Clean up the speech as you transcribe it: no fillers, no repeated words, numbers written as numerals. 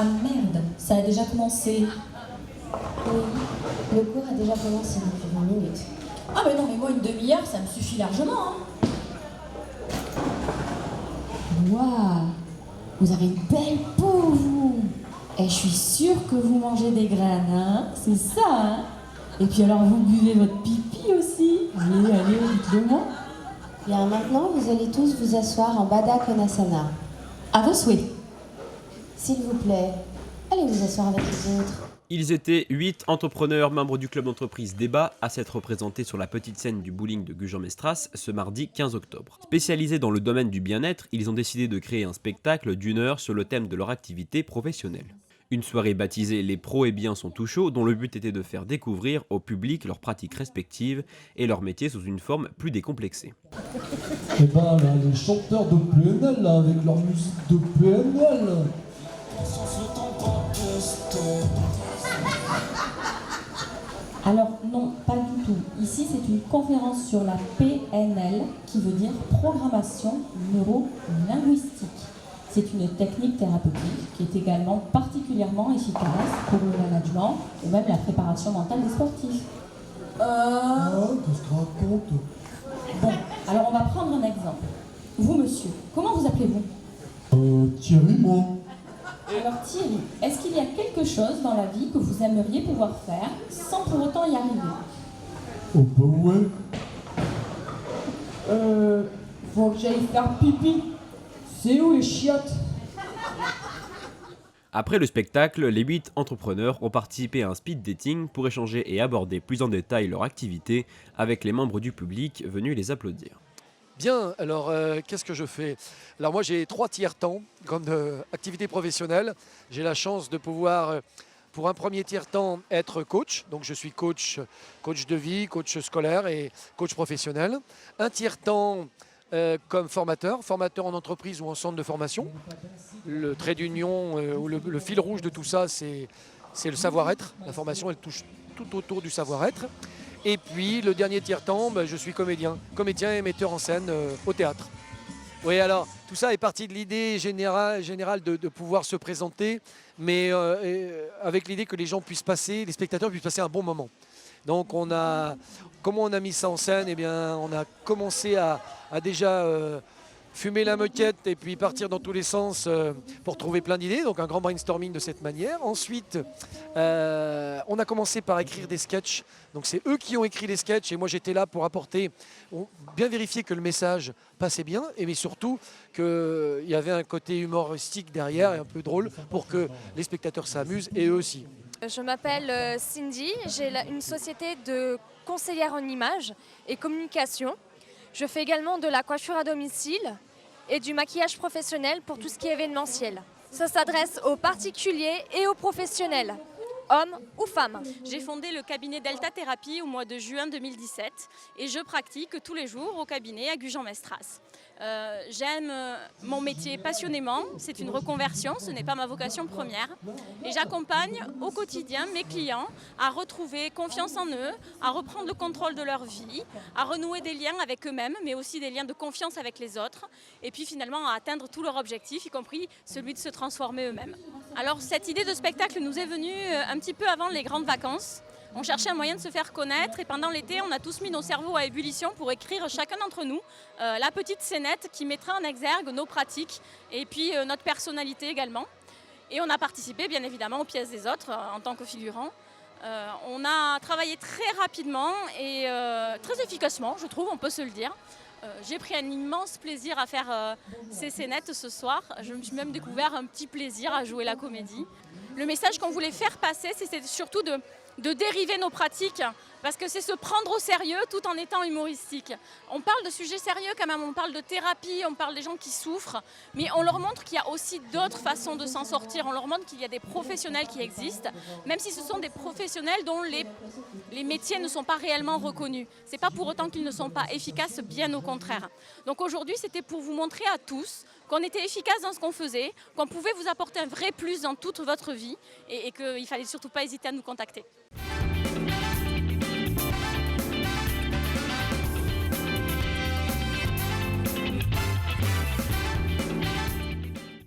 Ah merde, ça a déjà commencé. Oui, le cours a déjà commencé depuis 20 minutes. Ah mais non, mais moi une demi-heure, ça me suffit largement. Hein. Waouh, vous avez une belle peau, vous. Et je suis sûre que vous mangez des graines, hein. C'est ça, hein. Et puis alors, vous buvez votre pipi aussi. Allez, dites-le-moi. Bien, maintenant, vous allez tous vous asseoir en Baddha Konasana. À vos souhaits. S'il vous plaît, allez vous asseoir avec les autres. Ils étaient 8 entrepreneurs membres du club d'entreprise Débat à s'être représentés sur la petite scène du bowling de Gujan-Mestras ce mardi 15 octobre. Spécialisés dans le domaine du bien-être, ils ont décidé de créer un spectacle d'1 heure sur le thème de leur activité professionnelle. Une soirée baptisée Les pros et biens sont tout chauds, dont le but était de faire découvrir au public leurs pratiques respectives et leur métier sous une forme plus décomplexée. Et ben là, les chanteurs de PNL, là, avec leur musique de PNL. Alors non, pas du tout. Ici, c'est une conférence sur la PNL, qui veut dire programmation neuro-linguistique. C'est une technique thérapeutique qui est également particulièrement efficace pour le management et même la préparation mentale des sportifs. Qu'est-ce qu'on raconte? Bon, alors on va prendre un exemple. Vous, monsieur, comment vous appelez-vous? Thierry, moi. Alors Thierry, est-ce qu'il y a quelque chose dans la vie que vous aimeriez pouvoir faire sans pour autant y arriver? Oh bah ouais. Faut que j'aille faire pipi. C'est où les chiottes? Après le spectacle, les 8 entrepreneurs ont participé à un speed dating pour échanger et aborder plus en détail leur activité avec les membres du public venus les applaudir. Bien, alors qu'est-ce que je fais? Alors moi j'ai 3 tiers-temps comme activité professionnelle. J'ai la chance de pouvoir, pour un premier tiers-temps, être coach. Donc je suis coach de vie, coach scolaire et coach professionnel. Un tiers-temps comme formateur en entreprise ou en centre de formation. Le trait d'union ou le fil rouge de tout ça, c'est le savoir-être. La formation, elle touche tout autour du savoir-être. Et puis le dernier tiers-temps, je suis comédien et metteur en scène au théâtre. Oui, alors tout ça est parti de l'idée générale de pouvoir se présenter, mais avec l'idée que les spectateurs puissent passer un bon moment. Donc comment on a mis ça en scène, eh bien, on a commencé à déjà fumer la moquette et puis partir dans tous les sens pour trouver plein d'idées, donc un grand brainstorming de cette manière. Ensuite, on a commencé par écrire des sketchs, donc c'est eux qui ont écrit les sketchs et moi j'étais là pour bien vérifier que le message passait bien, mais surtout qu'il y avait un côté humoristique derrière et un peu drôle pour que les spectateurs s'amusent et eux aussi. Je m'appelle Cindy, j'ai une société de conseillère en images et communication. Je fais également de la coiffure à domicile et du maquillage professionnel pour tout ce qui est événementiel. Ça s'adresse aux particuliers et aux professionnels, hommes ou femmes. J'ai fondé le cabinet Delta Thérapie au mois de juin 2017 et je pratique tous les jours au cabinet à Gujan-Mestras. J'aime mon métier passionnément, c'est une reconversion, ce n'est pas ma vocation première. Et j'accompagne au quotidien mes clients à retrouver confiance en eux, à reprendre le contrôle de leur vie, à renouer des liens avec eux-mêmes, mais aussi des liens de confiance avec les autres. Et puis finalement à atteindre tous leurs objectifs, y compris celui de se transformer eux-mêmes. Alors cette idée de spectacle nous est venue un petit peu avant les grandes vacances. On cherchait un moyen de se faire connaître et pendant l'été, on a tous mis nos cerveaux à ébullition pour écrire chacun d'entre nous la petite scénette qui mettrait en exergue nos pratiques et puis notre personnalité également. Et on a participé bien évidemment aux pièces des autres en tant que figurants. On a travaillé très rapidement et très efficacement, je trouve, on peut se le dire. J'ai pris un immense plaisir à faire ces scénettes ce soir. Je me suis même découvert un petit plaisir à jouer la comédie. Le message qu'on voulait faire passer, c'était surtout de dériver nos pratiques, parce que c'est se prendre au sérieux tout en étant humoristique. On parle de sujets sérieux quand même, on parle de thérapie, on parle des gens qui souffrent, mais on leur montre qu'il y a aussi d'autres façons de s'en sortir. On leur montre qu'il y a des professionnels qui existent, même si ce sont des professionnels dont les métiers ne sont pas réellement reconnus. C'est pas pour autant qu'ils ne sont pas efficaces, bien au contraire. Donc aujourd'hui, c'était pour vous montrer à tous qu'on était efficace dans ce qu'on faisait, qu'on pouvait vous apporter un vrai plus dans toute votre vie et qu'il ne fallait surtout pas hésiter à nous contacter.